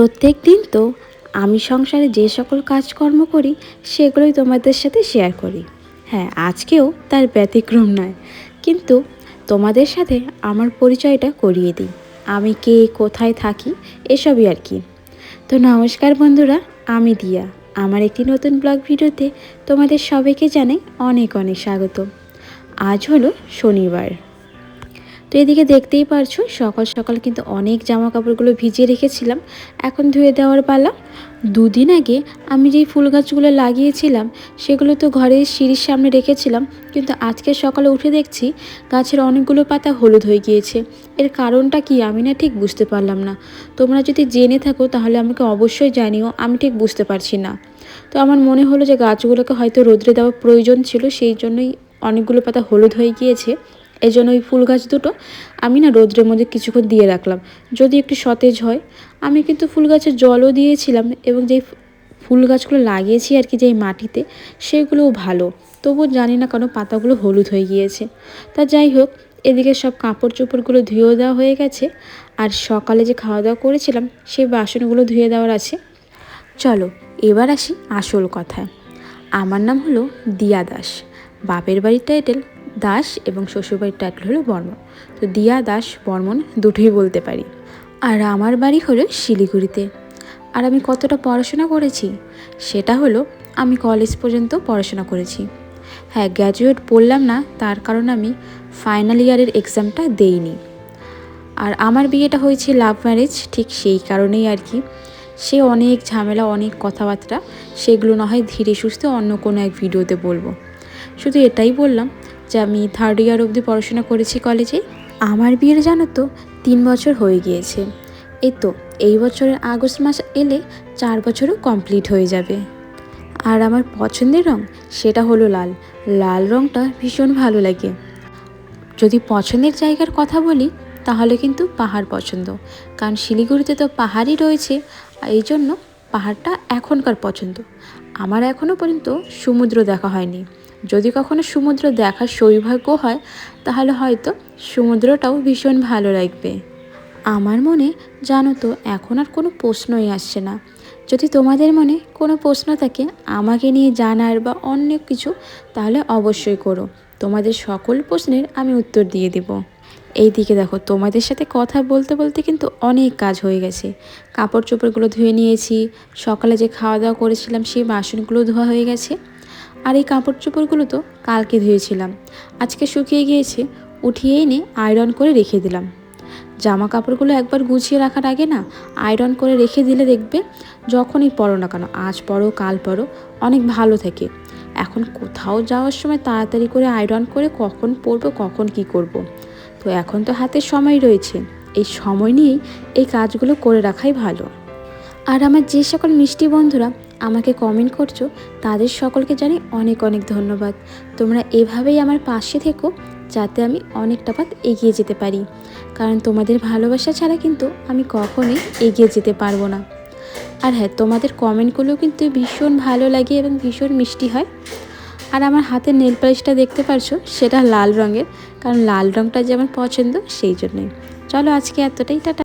প্রত্যেক দিন তো আমি সংসারে যে সকল কাজকর্ম করি সেগুলোই তোমাদের সাথে শেয়ার করি। হ্যাঁ, আজকেও তার ব্যতিক্রম নয়। কিন্তু তোমাদের সাথে আমার পরিচয়টা করিয়ে দিই, আমি কে, কোথায় থাকি, এসবই আর কি। তো নমস্কার বন্ধুরা, আমি দিয়া। আমার একটি নতুন ব্লগ ভিডিওতে তোমাদের সবাইকে জানাই অনেক অনেক স্বাগত। আজ হলো শনিবার। তো এদিকে দেখতেই পারছো সকাল সকাল কিন্তু অনেক জামা কাপড়গুলো ভিজিয়ে রেখেছিলাম, এখন ধুয়ে দেওয়ার পালা। দুদিন আগে আমি যেই ফুল গাছগুলো লাগিয়েছিলাম সেগুলো তো ঘরের সিঁড়ির সামনে রেখেছিলাম, কিন্তু আজকে সকালে উঠে দেখছি গাছের অনেকগুলো পাতা হলুদ হয়ে গিয়েছে। এর কারণটা কি আমি না ঠিক বুঝতে পারলাম না। তোমরা যদি জেনে থাকো তাহলে আমাকে অবশ্যই জানিও, আমি ঠিক বুঝতে পারছি না। তো আমার মনে হলো যে গাছগুলোকে হয়তো রোদ্রে দেওয়ার প্রয়োজন ছিল, সেই জন্যই অনেকগুলো পাতা হলুদ হয়ে গিয়েছে। এই জন্য ওই ফুল গাছ দুটো আমি না রোদ্রের মধ্যে কিছুক্ষণ দিয়ে রাখলাম, যদি একটু সতেজ হয়। আমি কিন্তু ফুল গাছের জলও দিয়েছিলাম, এবং যেই ফুল গাছগুলো লাগিয়েছি আর কি যেই মাটিতে, সেগুলোও ভালো। তবুও জানি না কেন পাতাগুলো হলুদ হয়ে গিয়েছে। তা যাই হোক, এদিকে সব কাপড় চোপড়গুলো ধুয়েও দেওয়া হয়ে গেছে, আর সকালে যে খাওয়া দাওয়া করেছিলাম সেই বাসনগুলো ধুয়ে দেওয়ার আছে। চলো এবার আসি আসল কথায়। আমার নাম হলো দিয়া দাস। বাপের বাড়ির টাইটেল দাস এবং শ্বশুরবাড়ির টাইটেল হলো বর্মন। তো দিয়া দাস বর্মন দুটোই বলতে পারি। আর আমার বাড়ি হলো শিলিগুড়িতে। আর আমি কতটা পড়াশোনা করেছি সেটা হলো, আমি কলেজ পর্যন্ত পড়াশোনা করেছি। হ্যাঁ, গ্র্যাজুয়েট পড়লাম না, তার কারণ আমি ফাইনাল ইয়ারের এক্সামটা দেইনি। আর আমার বিয়েটা হয়েছে লাভ ম্যারেজ, ঠিক সেই কারণেই আর কি। সে অনেক ঝামেলা, অনেক কথাবার্তা, সেগুলো না হয় ধীরে সুস্থে অন্য কোনো এক ভিডিওতে বলবো। শুধু এটাই বললাম যে আমি 3rd ইয়ার অবধি পড়াশোনা করেছি কলেজে। আমার বিয়ের জানো তো 3 বছর হয়ে গিয়েছে। এই বছরের আগস্ট মাস এলে 4 বছরও কমপ্লিট হয়ে যাবে। আর আমার পছন্দের রং সেটা হলো লাল। লাল রংটা ভীষণ ভালো লাগে। যদি পছন্দের জায়গার কথা বলি তাহলে কিন্তু পাহাড় পছন্দ, কারণ শিলিগুড়িতে তো পাহাড়ই রয়েছে, এই জন্য পাহাড়টা এখনকার পছন্দ। আমার এখনও পর্যন্ত সমুদ্র দেখা হয়নি। যদি কখনো সমুদ্র দেখার সৌভাগ্য হয় তাহলে হয়তো সমুদ্রটাও ভীষণ ভালো লাগবে। আমার মনে জানো তো এখন আর কোনো প্রশ্নই আসছে না। যদি তোমাদের মনে কোনো প্রশ্ন থাকে আমাকে নিয়ে জানার বা অন্য কিছু, তাহলে অবশ্যই করো। তোমাদের সকল প্রশ্নের আমি উত্তর দিয়ে দেব। এই দিকে দেখো, তোমাদের সাথে কথা বলতে বলতে কিন্তু অনেক কাজ হয়ে গেছে। কাপড় চোপড়গুলো ধুয়ে নিয়েছি, সকালে যে খাওয়া দাওয়া করেছিলাম সেই বাসনগুলো ধোয়া হয়ে গেছে। আর এই কাপড় চোপড়গুলো তো কালকে ধুয়েছিলাম, আজকে শুকিয়ে গিয়েছে, উঠিয়ে এনে আয়রন করে রেখে দিলাম। জামা কাপড়গুলো একবার গুছিয়ে রাখার আগে না আয়রন করে রেখে দিলে দেখবে যখনই পরো না কেন, আজ পরো কাল পরো, অনেক ভালো থাকে। এখন কোথাও যাওয়ার সময় তাড়াতাড়ি করে আয়রন করে কখন পরবো, কখন কি করব। তো এখন তো হাতে সময় রয়েছে, এই সময় নিয়েই এই কাজগুলো করে রাখাই ভালো। আর আমার যে সকল মিষ্টি বন্ধুরা আমাকে কমেন্ট করছো তাদের সকলকে জানাই অনেক অনেক ধন্যবাদ। তোমরা এভাবেই আমার পাশে থেকো, যাতে আমি অনেকটা পথ এগিয়ে যেতে পারি, কারণ তোমাদের ভালোবাসা ছাড়া কিন্তু আমি কখনোই এগিয়ে যেতে পারবো না। আর হ্যাঁ, তোমাদের কমেন্টগুলো কিন্তু ভীষণ ভালো লাগে এবং ভীষণ মিষ্টি হয়। আর আমার হাতের নেল পালিশটা দেখতে পারছো, সেটা লাল রঙের, কারণ লাল রঙটা যে আমার পছন্দ, সেই জন্যই। চলো আজকে এতটাই, টাটা।